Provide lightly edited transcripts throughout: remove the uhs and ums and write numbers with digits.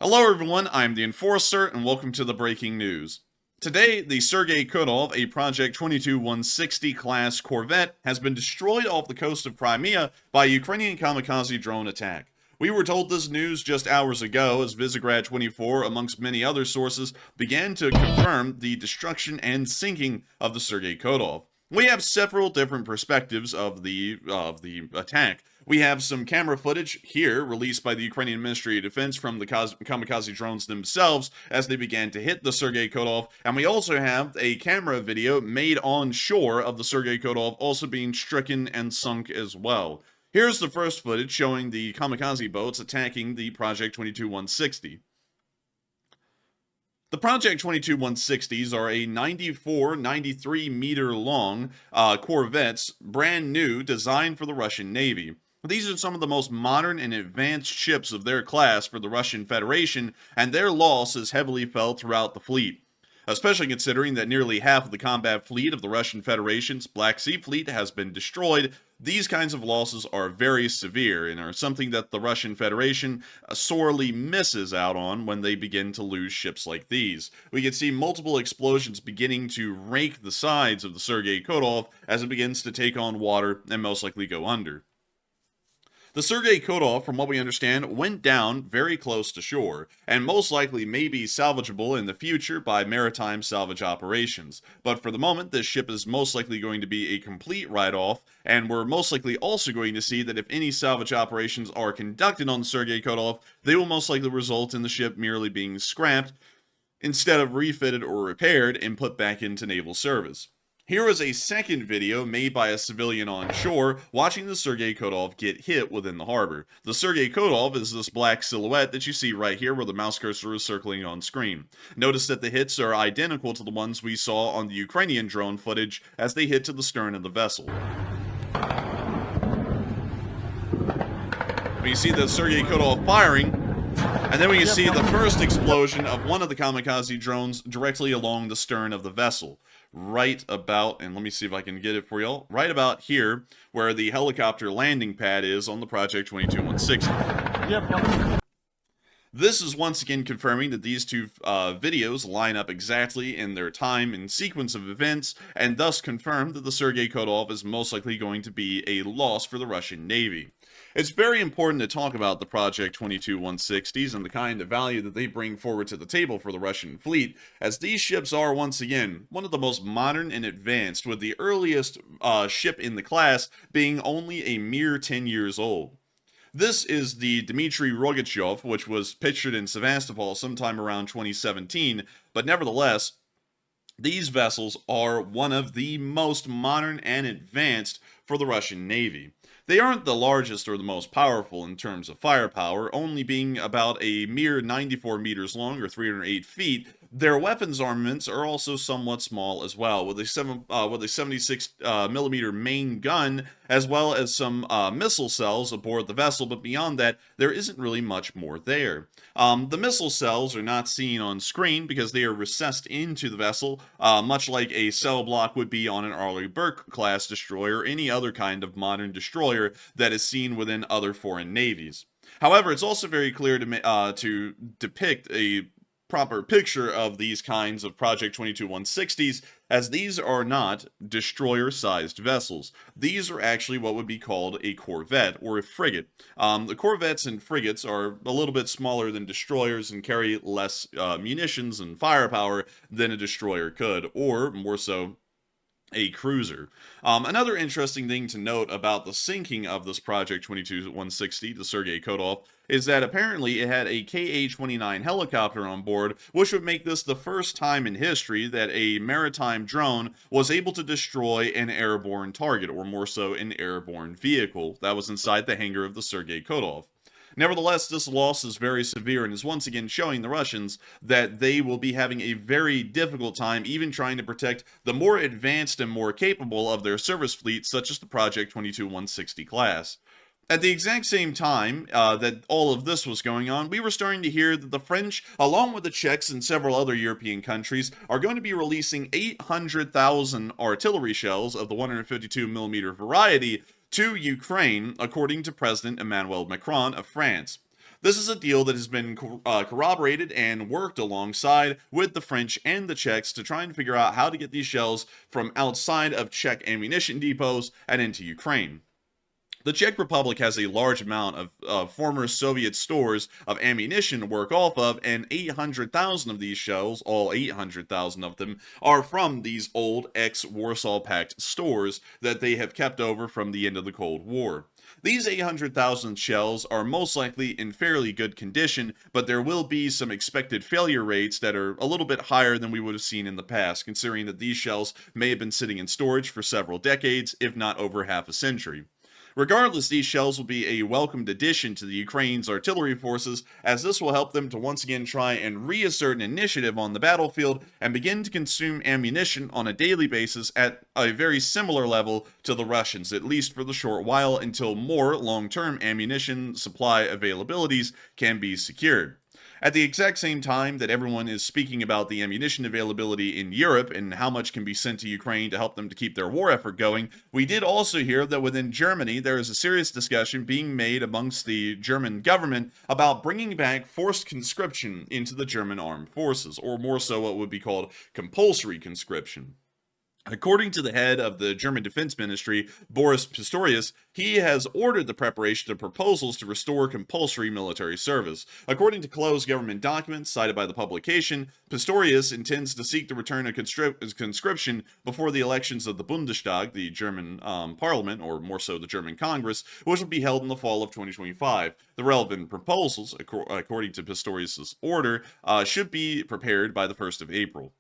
Hello everyone, I'm the Enforcer, and welcome to the breaking news. Today, the Sergey Kotov, a Project 22-160 class corvette, has been destroyed off the coast of Crimea by a Ukrainian kamikaze drone attack. We were told this news just hours ago as Visegrad 24, amongst many other sources, began to confirm the destruction and sinking of the Sergey Kotov. We have several different perspectives of the attack. We have some camera footage here released by the Ukrainian Ministry of Defense from the kamikaze drones themselves as they began to hit the Sergey Kotov, and we also have a camera video made on shore of the Sergey Kotov also being stricken and sunk as well. Here's the first footage showing the kamikaze boats attacking the Project 22-160. The Project 22-160s are a 93 meter long corvettes, brand new, designed for the Russian Navy. These are some of the most modern and advanced ships of their class for the Russian Federation, and their loss is heavily felt throughout the fleet. Especially considering that nearly half of the combat fleet of the Russian Federation's Black Sea Fleet has been destroyed, these kinds of losses are very severe and are something that the Russian Federation sorely misses out on when they begin to lose ships like these. We can see multiple explosions beginning to rake the sides of the Sergey Kotov as it begins to take on water and most likely go under. The Sergey Kotov, from what we understand, went down very close to shore, and most likely may be salvageable in the future by maritime salvage operations. But for the moment, this ship is most likely going to be a complete write-off, and we're most likely also going to see that if any salvage operations are conducted on the Sergey Kotov, they will most likely result in the ship merely being scrapped, instead of refitted or repaired and put back into naval service. Here is a second video made by a civilian on shore watching the Sergey Kotov get hit within the harbor. The Sergey Kotov is this black silhouette that you see right here where the mouse cursor is circling on screen. Notice that the hits are identical to the ones we saw on the Ukrainian drone footage as they hit to the stern of the vessel. We see the Sergey Kotov firing, and then we can see the first explosion of one of the kamikaze drones directly along the stern of the vessel. Right about, and let me see if I can get it for y'all, right about here where the helicopter landing pad is on the Project 22-160. This is once again confirming that these two videos line up exactly in their time and sequence of events, and thus confirm that the Sergey Kotov is most likely going to be a loss for the Russian Navy. It's very important to talk about the Project 22-160s and the kind of value that they bring forward to the table for the Russian fleet, as these ships are once again one of the most modern and advanced, with the earliest ship in the class being only a mere 10 years old. This is the Dmitry Rogachev, which was pictured in Sevastopol sometime around 2017, but nevertheless, these vessels are one of the most modern and advanced for the Russian Navy. They aren't the largest or the most powerful in terms of firepower, only being about a mere 94 meters long or 308 feet. Their weapons armaments are also somewhat small as well, with a 76 millimeter main gun, as well as some missile cells aboard the vessel, but beyond that, there isn't really much more there. The missile cells are not seen on screen because they are recessed into the vessel, much like a cell block would be on an Arleigh Burke class destroyer or any other kind of modern destroyer that is seen within other foreign navies. However, it's also very clear to depict a proper picture of these kinds of Project 22-160s, as these are not destroyer-sized vessels. These are actually what would be called a corvette or a frigate. The corvettes and frigates are a little bit smaller than destroyers and carry less munitions and firepower than a destroyer could, or more so, a cruiser. Another interesting thing to note about the sinking of this Project 22-160, the Sergey Kotov, is that apparently it had a Ka-29 helicopter on board, which would make this the first time in history that a maritime drone was able to destroy an airborne target, or more so, an airborne vehicle that was inside the hangar of the Sergey Kotov. Nevertheless, this loss is very severe and is once again showing the Russians that they will be having a very difficult time even trying to protect the more advanced and more capable of their service fleet, such as the Project 22-160 class. At the exact same time that all of this was going on, we were starting to hear that the French, along with the Czechs and several other European countries, are going to be releasing 800,000 artillery shells of the 152mm variety to Ukraine, according to President Emmanuel Macron of France. This is a deal that has been corroborated and worked alongside with the French and the Czechs to try and figure out how to get these shells from outside of Czech ammunition depots and into Ukraine. The Czech Republic has a large amount of former Soviet stores of ammunition to work off of, and 800,000 of these shells, all 800,000 of them, are from these old ex-Warsaw Pact stores that they have kept over from the end of the Cold War. These 800,000 shells are most likely in fairly good condition, but there will be some expected failure rates that are a little bit higher than we would have seen in the past, considering that these shells may have been sitting in storage for several decades, if not over half a century. Regardless, these shells will be a welcomed addition to the Ukraine's artillery forces, as this will help them to once again try and reassert an initiative on the battlefield and begin to consume ammunition on a daily basis at a very similar level to the Russians, at least for the short while until more long-term ammunition supply availabilities can be secured. At the exact same time that everyone is speaking about the ammunition availability in Europe and how much can be sent to Ukraine to help them to keep their war effort going, we did also hear that within Germany there is a serious discussion being made amongst the German government about bringing back forced conscription into the German armed forces, or more so what would be called compulsory conscription. According to the head of the German Defense Ministry, Boris Pistorius, he has ordered the preparation of proposals to restore compulsory military service. According to closed government documents cited by the publication, Pistorius intends to seek the return of conscription before the elections of the Bundestag, the German parliament, or more so the German Congress, which will be held in the fall of 2025. The relevant proposals, according to Pistorius' order, should be prepared by the 1st of April.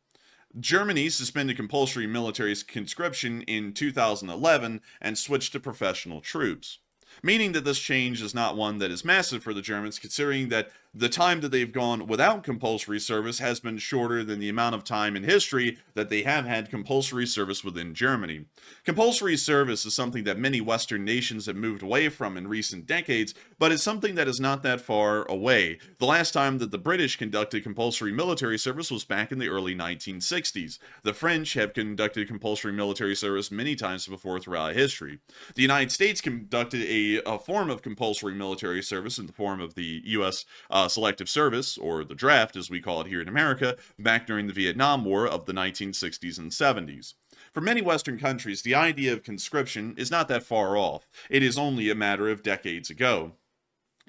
Germany suspended compulsory military conscription in 2011 and switched to professional troops, meaning that this change is not one that is massive for the Germans, considering that the time that they've gone without compulsory service has been shorter than the amount of time in history that they have had compulsory service within Germany. Compulsory service is something that many Western nations have moved away from in recent decades, but it's something that is not that far away. The last time that the British conducted compulsory military service was back in the early 1960s. The French have conducted compulsory military service many times before throughout history. The United States conducted a form of compulsory military service in the form of the U.S. Selective service, or the draft as we call it here in America, back during the Vietnam War of the 1960s and 70s. For many Western countries, the idea of conscription is not that far off. It is only a matter of decades ago.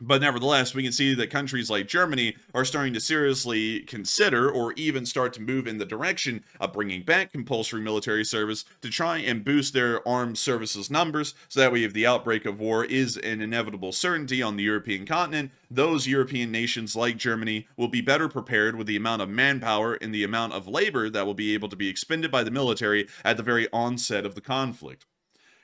But nevertheless, we can see that countries like Germany are starting to seriously consider or even start to move in the direction of bringing back compulsory military service to try and boost their armed services numbers, so that way if the outbreak of war is an inevitable certainty on the European continent, those European nations like Germany will be better prepared with the amount of manpower and the amount of labor that will be able to be expended by the military at the very onset of the conflict.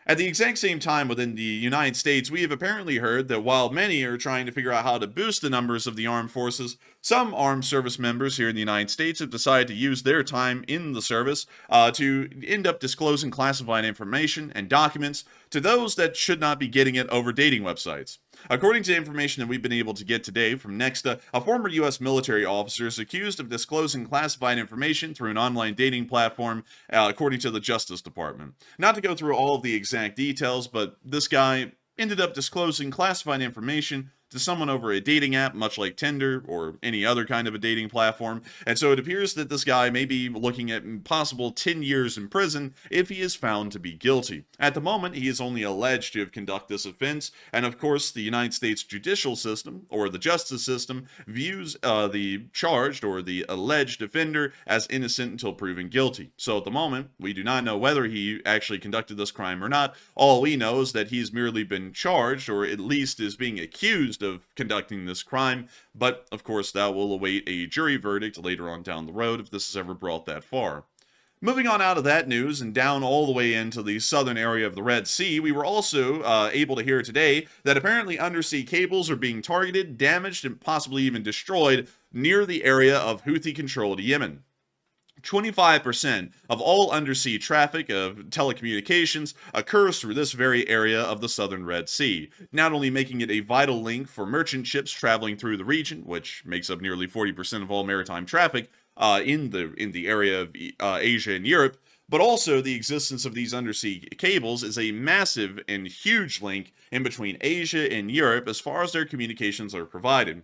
At the exact same time within the United States, we have apparently heard that while many are trying to figure out how to boost the numbers of the armed forces, some armed service members here in the United States have decided to use their time in the service to end up disclosing classified information and documents to those that should not be getting it over dating websites. According to information that we've been able to get today from Nexta, a former U.S. military officer is accused of disclosing classified information through an online dating platform, according to the Justice Department. Not to go through all of the exact details, but this guy ended up disclosing classified information to someone over a dating app, much like Tinder or any other kind of a dating platform. And so it appears that this guy may be looking at possible 10 years in prison if he is found to be guilty. At the moment, he is only alleged to have conducted this offense, and of course, the United States judicial system, or the justice system, views the charged or the alleged offender as innocent until proven guilty. So at the moment, we do not know whether he actually conducted this crime or not. All we know is that he's merely been charged, or at least is being accused of conducting this crime, but of course that will await a jury verdict later on down the road if this is ever brought that far. Moving on out of that news and down all the way into the southern area of the Red Sea, we were also able to hear today that apparently undersea cables are being targeted, damaged, and possibly even destroyed near the area of Houthi-controlled Yemen. 25% of all undersea traffic of telecommunications occurs through this very area of the southern Red Sea, not only making it a vital link for merchant ships traveling through the region, which makes up nearly 40% of all maritime traffic in the area of Asia and Europe, But also, the existence of these undersea cables is a massive and huge link in between Asia and Europe as far as their communications are provided.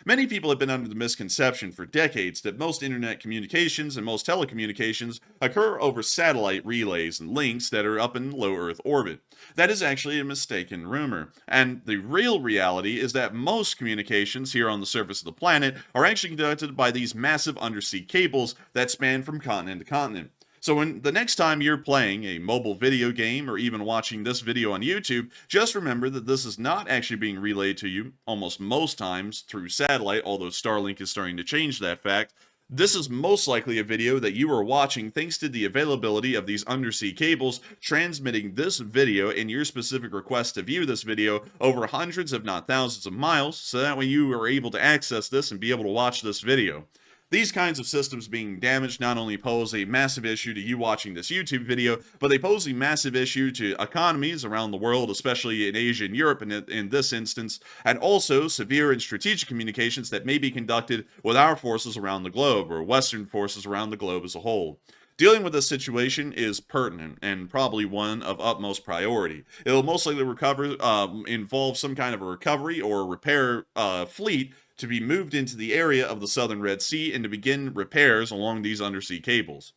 Many people have been under the misconception for decades that most internet communications and most telecommunications occur over satellite relays and links that are up in low Earth orbit. That is actually a mistaken rumor. And the real reality is that most communications here on the surface of the planet are actually conducted by these massive undersea cables that span from continent to continent. So when the next time you're playing a mobile video game or even watching this video on YouTube, just remember that this is not actually being relayed to you almost most times through satellite, although Starlink is starting to change that fact. This is most likely a video that you are watching thanks to the availability of these undersea cables transmitting this video and your specific request to view this video over hundreds if not thousands of miles, so that way you are able to access this and be able to watch this video. These kinds of systems being damaged not only pose a massive issue to you watching this YouTube video, but they pose a massive issue to economies around the world, especially in Asia and Europe in this instance, and also severe and strategic communications that may be conducted with our forces around the globe, or Western forces around the globe as a whole. Dealing with this situation is pertinent and probably one of utmost priority. It'll most likely involve some kind of a recovery or repair fleet to be moved into the area of the southern Red Sea and to begin repairs along these undersea cables.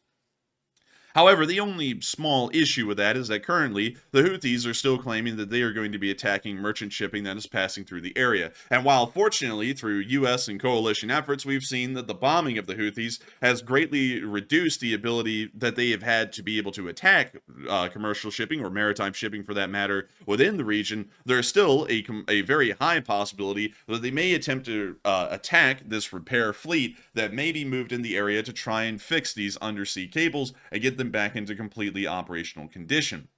However, the only small issue with that is that currently the Houthis are still claiming that they are going to be attacking merchant shipping that is passing through the area. And while fortunately through US and coalition efforts we've seen that the bombing of the Houthis has greatly reduced the ability that they have had to be able to attack commercial shipping or maritime shipping for that matter within the region, there's still a very high possibility that they may attempt to attack this repair fleet that may be moved in the area to try and fix these undersea cables and get them back into completely operational condition.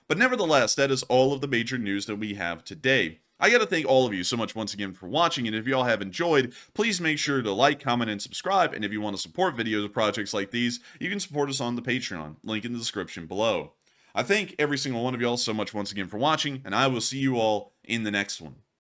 But nevertheless, that is all of the major news that we have today. I gotta thank all of you so much once again for watching, and if you all have enjoyed, please make sure to like, comment, and subscribe, and if you want to support videos of projects like these, you can support us on the Patreon, link in the description below. I thank every single one of y'all so much once again for watching, and I will see you all in the next one.